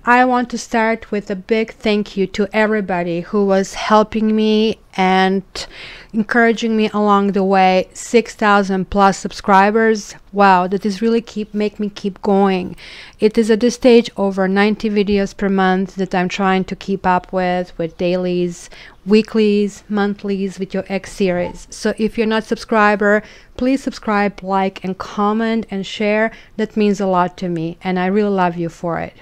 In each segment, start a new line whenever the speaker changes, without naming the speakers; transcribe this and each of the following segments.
I want to start with a big thank you to everybody who was helping me and encouraging me along the way. 6,000 plus subscribers. Wow, that is really make me keep going. It is at this stage over 90 videos per month that I'm trying to keep up with dailies, weeklies, monthlies, with your X series. So if you're not a subscriber, please subscribe, like, and comment and share. That means a lot to me, and I really love you for it.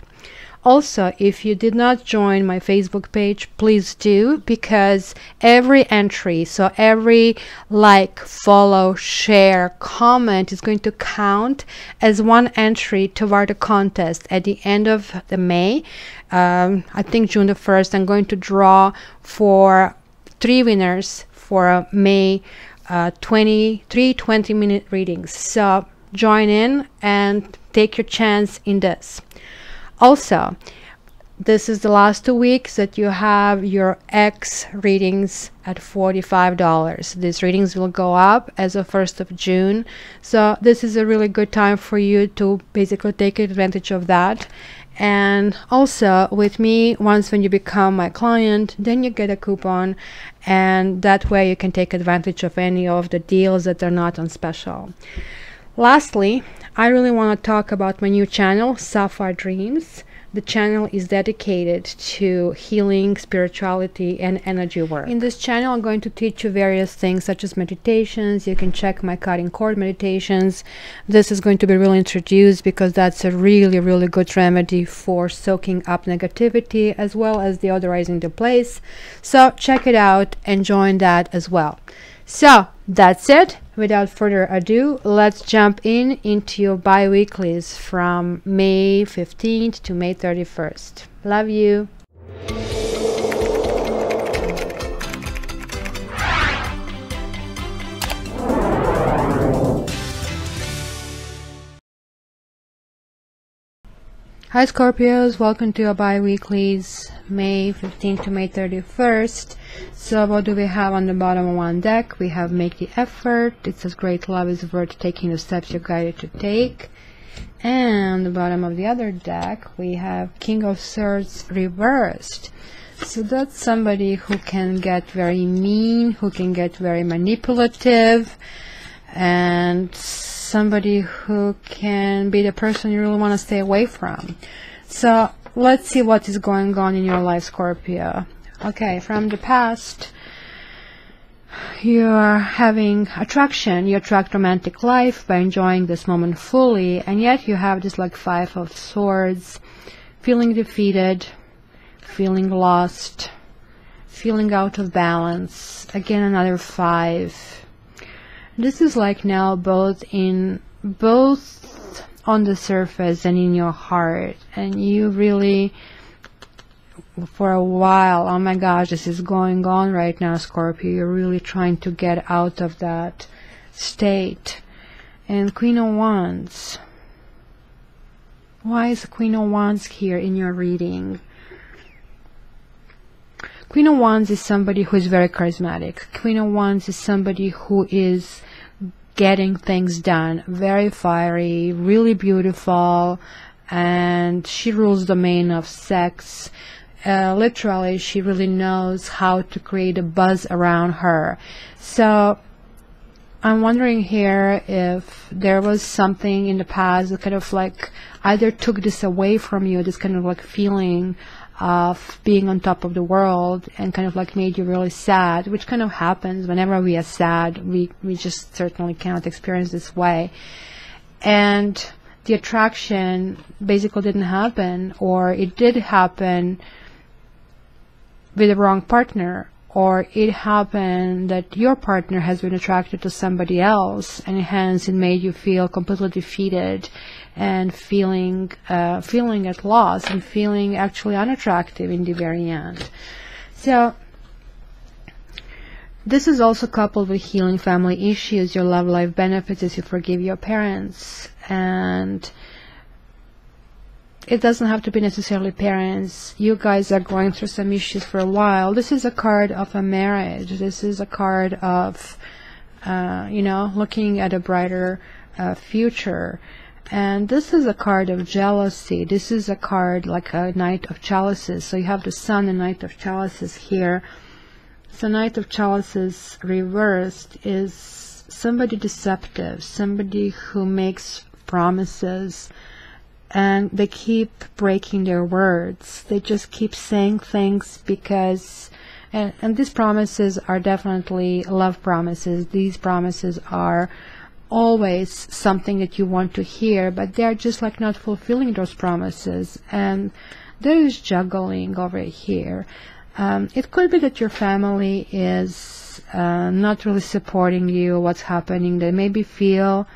Also, if you did not join my Facebook page, please do, because every entry, so every like, follow, share, comment is going to count as one entry toward a contest at the end of the May. I think June the 1st, I'm going to draw for 3 winners for May 20-minute readings. So join in and take your chance in this. Also, this is the last 2 weeks that you have your X readings at $45. These readings will go up as of 1st of June. So this is a really good time for you to basically take advantage of that. And also with me, once when you become my client, then you get a coupon, and that way you can take advantage of any of the deals that are not on special. Lastly, I really want to talk about my new channel, Sapphire Dreams. The channel is dedicated to healing, spirituality, and energy work. In this channel, I'm going to teach you various things such as meditations. You can check my cutting cord meditations. This is going to be really introduced because that's a really, really good remedy for soaking up negativity as well as deodorizing the place. So check it out and join that as well. So that's it. Without further ado, let's jump into your bi-weeklies from May 15th to May 31st. Love you. Hi Scorpios, welcome to your bi-weeklies, May 15th to May 31st. So what do we have on the bottom of one deck? We have Make the Effort. It says great love is worth taking the steps you're guided to take. And the bottom of the other deck, we have King of Swords reversed. So that's somebody who can get very mean, who can get very manipulative, and somebody who can be the person you really want to stay away from. So let's see what is going on in your life, Scorpio. Okay, from the past, you're having attraction. You attract romantic life by enjoying this moment fully, and yet you have this like 5 of Swords, feeling defeated, feeling lost, feeling out of balance. Again, another 5. This is like now both on the surface and in your heart, and you really, for a while, oh my gosh, this is going on right now, Scorpio. You're really trying to get out of that state. And Queen of Wands. Why is the Queen of Wands here in your reading? Queen of Wands is somebody who is very charismatic. Queen of Wands is somebody who is getting things done, very fiery, really beautiful, and she rules the domain of sex. Literally, she really knows how to create a buzz around her. So I'm wondering here if there was something in the past that kind of like either took this away from you, this kind of like feeling of being on top of the world, and kind of like made you really sad, which kind of happens whenever we are sad. We just certainly cannot experience this way. And the attraction basically didn't happen, or it did happen with the wrong partner, or it happened that your partner has been attracted to somebody else, and hence it made you feel completely defeated and feeling at loss and feeling actually unattractive in the very end. So this is also coupled with healing family issues. Your love life benefits as you forgive your parents, and it doesn't have to be necessarily parents. You guys are going through some issues for a while. This is a card of a marriage. This is a card of you know, looking at a brighter future. And this is a card of jealousy. This is a card like a Knight of Chalices. So you have the Sun and Knight of Chalices here. So Knight of Chalices reversed is somebody deceptive, somebody who makes promises and they keep breaking their words. They just keep saying things because, and these promises are definitely love promises. These promises are always something that you want to hear, but they're just like not fulfilling those promises, and there is juggling over here. It could be that your family is not really supporting you, what's happening. They maybe feel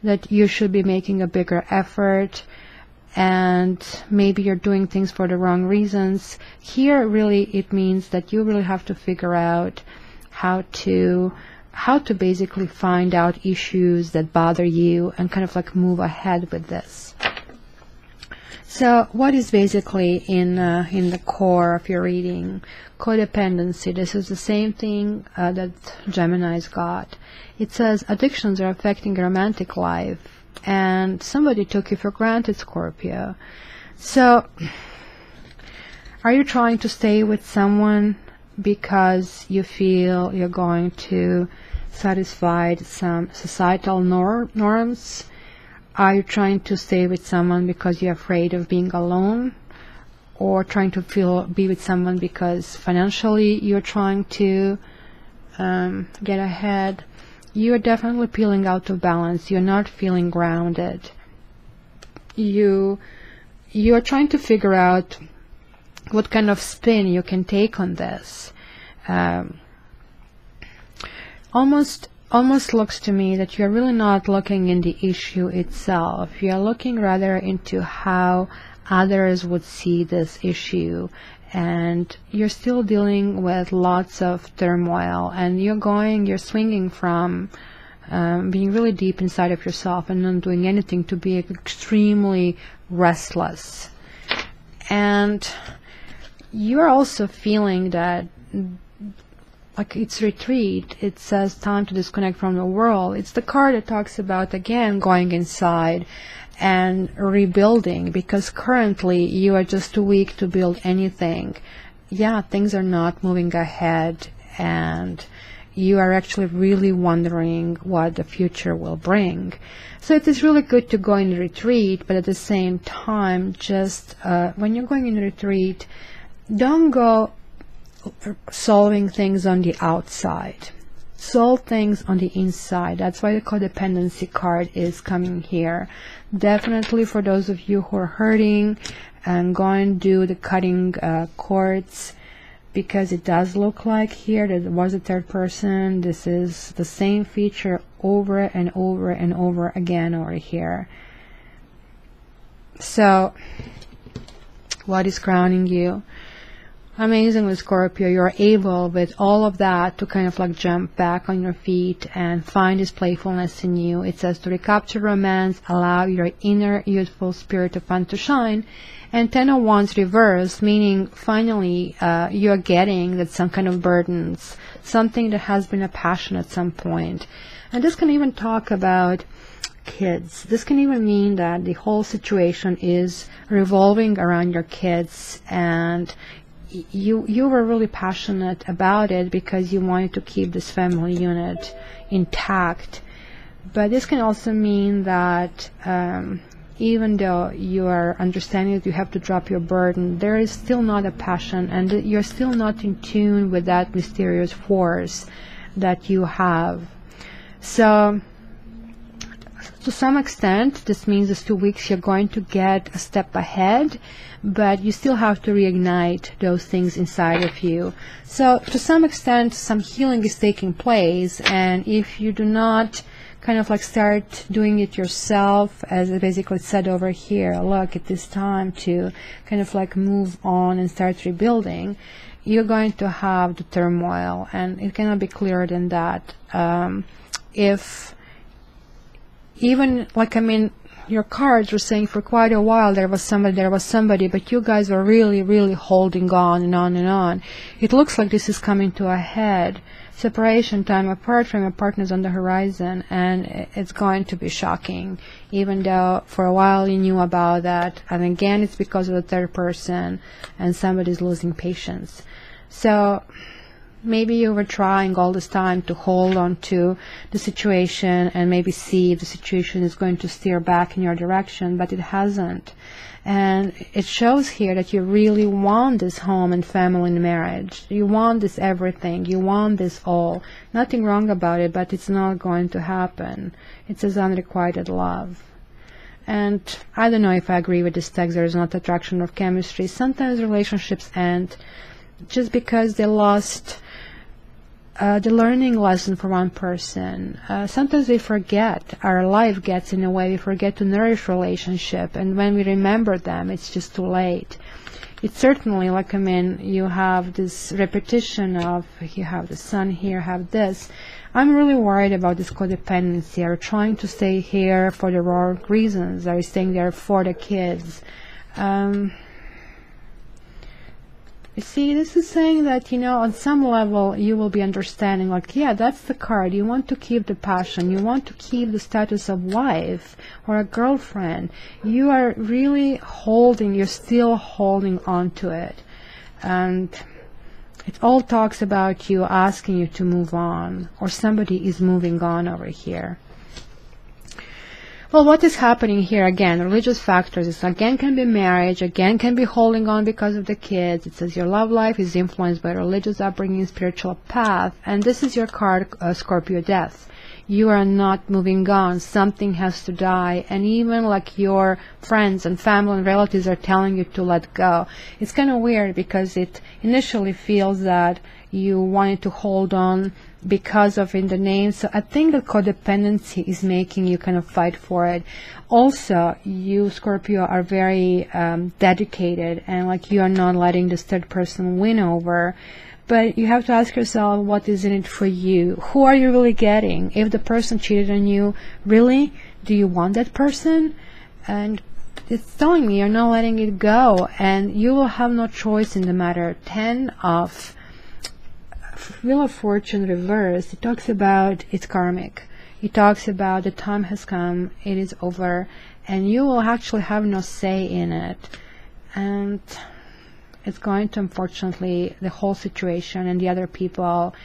that you should be making a bigger effort, and maybe you're doing things for the wrong reasons. Here really it means that you really have to figure out how to basically find out issues that bother you and kind of like move ahead with this. So what is basically in the core of your reading? Codependency. This is the same thing that Gemini's got. It says addictions are affecting your romantic life, and somebody took you for granted, Scorpio. So are you trying to stay with someone because you feel you're going to satisfy some societal norms? Are you trying to stay with someone because you're afraid of being alone, or trying to be with someone because financially you're trying to get ahead? You're definitely feeling out of balance. You're not feeling grounded. You're trying to figure out what kind of spin you can take on this. Almost looks to me that you're really not looking in the issue itself. You're looking rather into how others would see this issue, and you're still dealing with lots of turmoil, and you're swinging from being really deep inside of yourself and not doing anything to be extremely restless. And you're also feeling that like it's retreat. It says time to disconnect from the world. It's the card that talks about, again, going inside and rebuilding, because currently you are just too weak to build anything. Yeah, things are not moving ahead, and you are actually really wondering what the future will bring. So it is really good to go in retreat, but at the same time, just when you're going in retreat, don't go solving things on the outside. Solve things on the inside. That's why the codependency card is coming here. Definitely for those of you who are hurting, and go and do the cutting cords, because it does look like here that there was a third person. This is the same feature over and over and over again over here. So what is crowning you? Amazingly, Scorpio, you're able with all of that to kind of like jump back on your feet and find this playfulness in you. It says to recapture romance, allow your inner youthful spirit of fun to shine. And 10 of Wands reverse, meaning finally you're getting that some kind of burdens, something that has been a passion at some point. And this can even talk about kids. This can even mean that the whole situation is revolving around your kids, and you were really passionate about it because you wanted to keep this family unit intact. But this can also mean that even though you are understanding that you have to drop your burden, there is still not a passion, and you're still not in tune with that mysterious force that you have. So to some extent, this means these 2 weeks you're going to get a step ahead, but you still have to reignite those things inside of you. So to some extent, some healing is taking place, and if you do not kind of like start doing it yourself, as I basically said over here, look, it is time to kind of like move on and start rebuilding, you're going to have the turmoil, and it cannot be clearer than that. If even, like, I mean, your cards were saying for quite a while there was somebody, but you guys were really holding on and on and on. It looks like this is coming to a head. Separation, time apart from your partners on the horizon, and it's going to be shocking, even though for a while you knew about that. And again, it's because of the third person, and somebody's losing patience. So maybe you were trying all this time to hold on to the situation and maybe see if the situation is going to steer back in your direction, but it hasn't. And it shows here that you really want this home and family and marriage. You want this everything. You want this all. Nothing wrong about it, but it's not going to happen. It says unrequited love. And I don't know if I agree with this text. There is not attraction or chemistry. Sometimes relationships end just because they lost the learning lesson for one person. Sometimes we forget, our life gets in a way, we forget to nourish relationship, and when we remember them, it's just too late. It's certainly like, I mean, you have this repetition of, you have the sun here, have this. I'm really worried about this codependency. Are you trying to stay here for the wrong reasons? Are you staying there for the kids? You see, this is saying that, you know, on some level you will be understanding, like, yeah, that's the card. You want to keep the passion. You want to keep the status of wife or a girlfriend. You are really holding, you're still holding on to it. And it all talks about you asking you to move on, or somebody is moving on over here. Well, what is happening here again? Religious factors. This again can be marriage, again can be holding on because of the kids. It says your love life is influenced by religious upbringing, spiritual path, and this is your card, Scorpio, death. You are not moving on. Something has to die, and even like your friends and family and relatives are telling you to let go. It's kind of weird because it initially feels that you wanted to hold on because of in the name. So I think that codependency is making you kind of fight for it. Also, you, Scorpio, are very dedicated, and like you are not letting this third person win over. But you have to ask yourself, what is in it for you? Who are you really getting? If the person cheated on you, really, do you want that person? And it's telling me you're not letting it go, and you will have no choice in the matter. 10 of Wheel of Fortune reversed. It talks about it's karmic. It talks about the time has come, it is over, and you will actually have no say in it. And it's going to, unfortunately, the whole situation and the other people,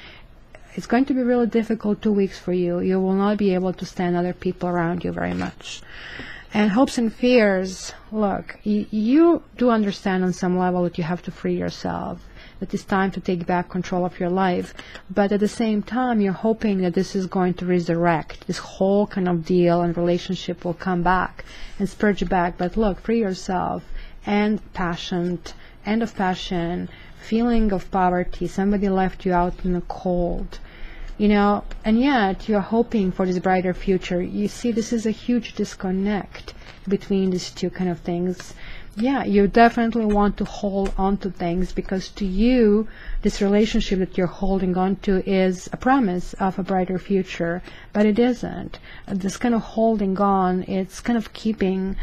it's going to be really difficult 2 weeks for you. You will not be able to stand other people around you very much. And hopes and fears, look, you do understand on some level that you have to free yourself, that it's time to take back control of your life, but at the same time you're hoping that this is going to resurrect, this whole kind of deal and relationship will come back and spurge back. But look, free yourself, and passion, end of passion, feeling of poverty, somebody left you out in the cold, you know, and yet you're hoping for this brighter future. You see, this is a huge disconnect between these two kind of things. Yeah, you definitely want to hold on to things because to you, this relationship that you're holding on to is a promise of a brighter future, but it isn't. This kind of holding on, it's kind of keeping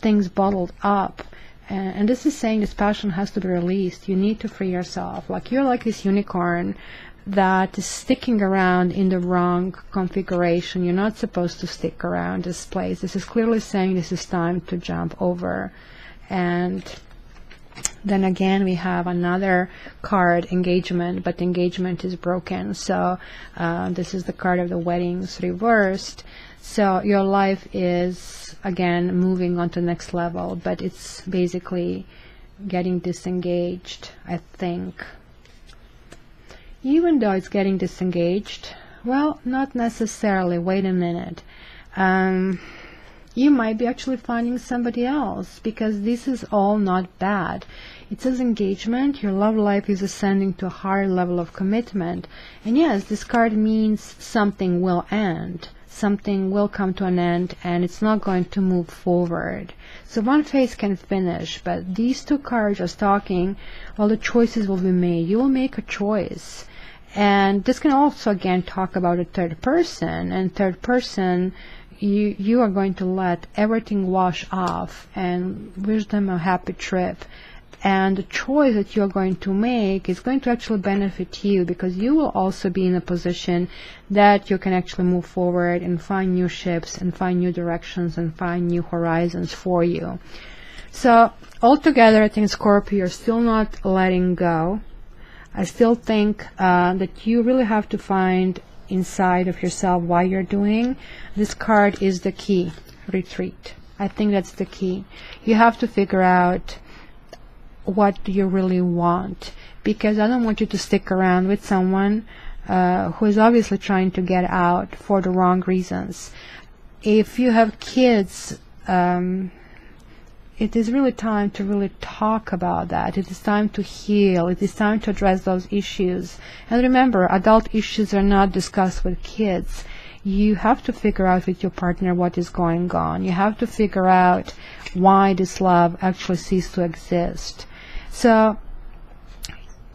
things bottled up. And this is saying this passion has to be released. You need to free yourself. Like you're like this unicorn that is sticking around in the wrong configuration. You're not supposed to stick around this place. This is clearly saying this is time to jump over. And then again we have another card, engagement, but engagement is broken. So this is the card of the weddings reversed. So your life is again moving on to the next level, but it's basically getting disengaged, I think. Even though it's getting disengaged, well, not necessarily. Wait a minute. You might be actually finding somebody else, because this is all not bad. It says engagement, your love life is ascending to a higher level of commitment. And yes, this card means something will end. Something will come to an end, and it's not going to move forward. So one phase can finish, but these two cards are talking, well, the choices will be made. You will make a choice. And this can also again talk about a third person, and third person, you are going to let everything wash off and wish them a happy trip. And the choice that you're going to make is going to actually benefit you, because you will also be in a position that you can actually move forward and find new ships and find new directions and find new horizons for you. So altogether, I think, Scorpio, you're still not letting go. I still think that you really have to find inside of yourself why you're doing. This card is the key, retreat. I think that's the key. You have to figure out what do you really want, because I don't want you to stick around with someone who is obviously trying to get out for the wrong reasons. If you have kids, it is really time to really talk about that. It is time to heal. It is time to address those issues. And remember, adult issues are not discussed with kids. You have to figure out with your partner what is going on. You have to figure out why this love actually ceased to exist. So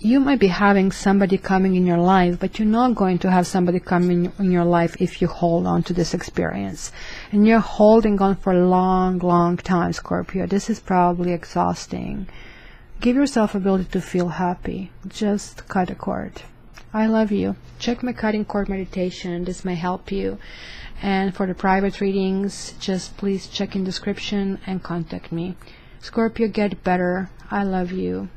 you might be having somebody coming in your life, but you're not going to have somebody coming in your life if you hold on to this experience. And you're holding on for a long, long time, Scorpio. This is probably exhausting. Give yourself ability to feel happy. Just cut a cord. I love you. Check my cutting cord meditation. This may help you. And for the private readings, just please check in description and contact me. Scorpio, get better. I love you.